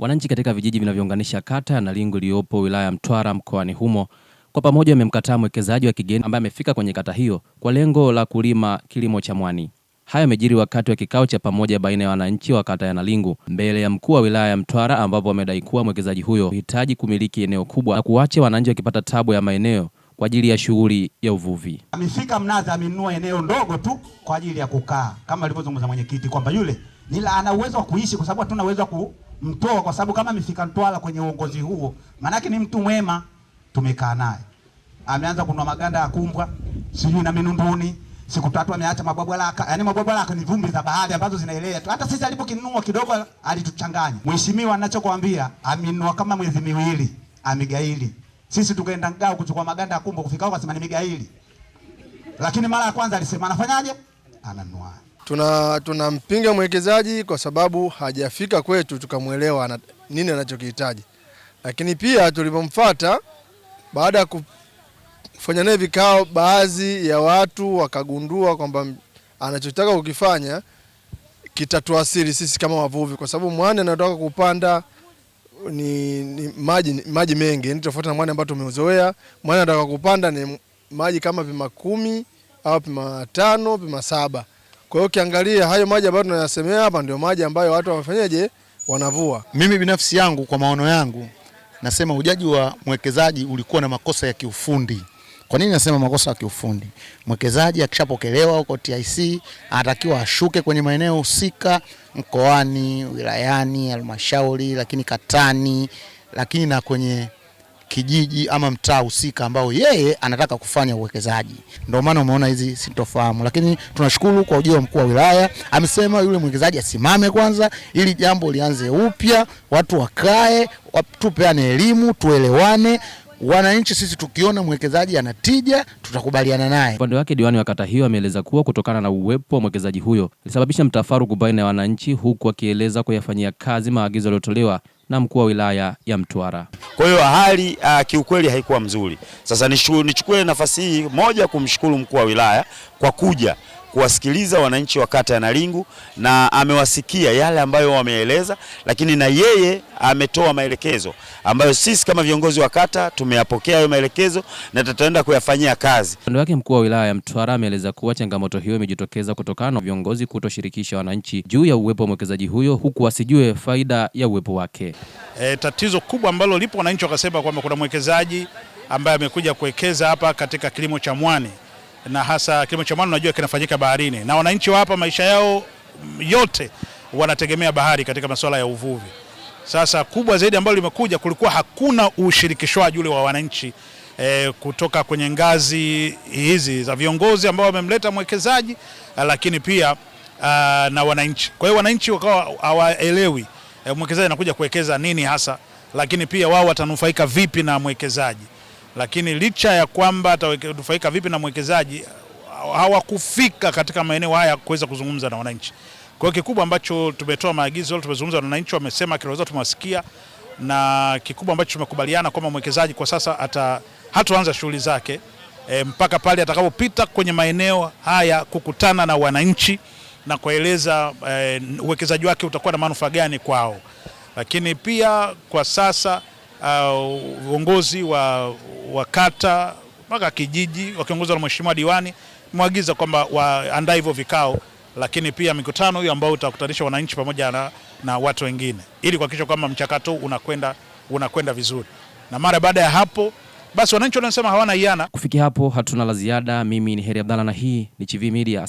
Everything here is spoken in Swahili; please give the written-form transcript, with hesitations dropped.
Wananchi katika vijiji vinavyounganisha kata ya Nalingu iliyopo wilaya ya Mtwara mkoani humo kwa pamoja wamemkataa mwekezaji wa kigeni ambaye amefika kwenye kata hiyo kwa lengo la kulima kilimo cha mwani. Haya yamejiri wakati wa kikao cha pamoja baina ya wananchi wa kata ya Nalingu mbele ya mkuu wa wilaya ya Mtwara, ambapo wamedai kuwa mwekezaji huyo hitaji kumiliki eneo kubwa na kuacha wananchi wakipata tabu ya maeneo kwa ajili ya shughuli ya uvuvi. Amefika Mnazi, amenunua eneo ndogo tu kwa ajili ya kukaa, kama alivyozungumza mwenyekiti kwamba yule nila ana uwezo wa kuishi, kwa sababu hatuna uwezo wa kumtoa, kwa sababu kama amefika Mtwara kwenye uongozi huo, maana yake ni mtu mwema. Tumekaa naye, ameanza kununua maganda ya kumbwa, sijui na minunduni. Siku tatu ameacha mabwabwalaka, yani mabwabwalaka ni vumbi za bahari ambazo zinaelea tu. Hata sisi alipokinunua kidogo alituchanganya. Mheshimiwa, ninachokuambia amenunua kama mwezi miwili, amegaili. Sisi tukaenda Ngao kuchukua maganda ya kumbwa, kufika huko akasema ni migaili. Lakini mara ya kwanza alisema anafanyaje? Ananunua. Tunampinga mwekezaji kwa sababu hajafika kwetu tukamuelewa nini anachokihitaji. Lakini pia tulipomfuata baada ya kufanya naye vikao, baadhi ya watu wakagundua kwamba anachotaka kukifanya kitatuathiri sisi kama wavuvi, kwa sababu mwani anataka kupanda ni maji mengi, ni tofauti na mwani ambao tumeuzoea. Mwani anataka kupanda ni maji kama pima 10 au pima 5, pima 7. Kwa hiyo ukiangalia hayo maji ambayo tunayasemea hapa ndio maji ambayo watu wafanyaje, wanavua. Mimi binafsi yangu, kwa maono yangu, nasema ujaji wa mwekezaji ulikuwa na makosa ya kiufundi. Kwa nini nasema makosa ya kiufundi? Mwekezaji akishapokelewa huko TIC anatakiwa ashuke kwenye maeneo husika, mkoani, wilayani, halmashauri, lakini katani, lakini na kwenye kijiji ama mtaa husika ambao yeye anataka kufanya uwekezaji. Ndio maana umeona hizi sintofahamu, lakini tunashukuru kwa ujio wa mkuu wa wilaya. Amesema yule mwekezaji asimame kwanza ili jambo lianze upya, watu wakae, tupeane elimu, tuelewane. Wananchi sisi tukiona mwekezaji anatija tutakubaliana naye. Upande wake diwani wa kata hiyo ameeleza kuwa kutokana na uwepo wa mwekezaji huyo ilisababisha mtafaruku baina ya wananchi, huku akieleza kuyafanyia kazi maagizo yaliyotolewa na mkuu wa wilaya ya Mtwara. Kwa hiyo hali kiukweli haikuwa mzuri. Sasa nichukue nafasi hii moja kumshukuru mkuu wa wilaya kwa kuja kuwasikiliza wananchi wa kata ya Nalingu, na amewasikia yale ambayo wameeleza, lakini na yeye ametoa maelekezo ambayo sisi kama viongozi wa kata tumeyapokea hayo maelekezo na tutaenda kuyafanyia kazi. Upande wake mkuu wa wilaya ya Mtwara ameeleza kuwa changamoto hiyo imejitokeza kutokana na viongozi kutoshirikisha wananchi juu ya uwepo wa mwekezaji huyo, huku wasijue faida ya uwepo wake. Tatizo kubwa ambalo lipo, wananchi wakasema kwamba kuna mwekezaji ambaye amekuja kuwekeza hapa katika kilimo cha mwani, na hasa kilimo cha mwani unajua kinafanyika baharini, na wananchi wa hapa maisha yao yote wanategemea bahari katika masuala ya uvuvi. Sasa kubwa zaidi ambalo limekuja, kulikuwa hakuna ushirikishwaji ule wa wananchi kutoka kwenye ngazi hizi za viongozi ambao wamemleta mwekezaji, lakini pia na wananchi. Kwa hiyo wananchi wakawa hawaelewi mwekezaji anakuja kuwekeza nini hasa, lakini pia wao watanufaika vipi na mwekezaji. Lakini licha ya kwamba atanufaika vipi na mwekezaji, hawakufika katika maeneo haya kuweza kuzungumza na wananchi. Kwa hiyo kikubwa ambacho tumetoa maagizo, tumezungumza na wananchi, wamesema kile tumewasikia, na kikubwa ambacho tumekubaliana kwamba mwekezaji kwa sasa hataanza shughuli zake mpaka pale atakapopita kwenye maeneo haya kukutana na wananchi na kueleza uwekezaji wake utakuwa na manufaa gani kwao. Lakini pia kwa sasa uongozi wa kata mpaka kijiji wakiongozwa na mheshimiwa diwani mwagiza kwamba waandae hivyo vikao, lakini pia mikutano hiyo ambao utakutanisha wananchi pamoja na watu wengine ili kuhakikisha kwamba mchakato unakwenda vizuri. Na mara baada ya hapo basi wananchi wanasema hawana hiana. Kufikia hapo hatuna la ziada. Mimi ni Heri Abdalla na hii ni Chivihi Media.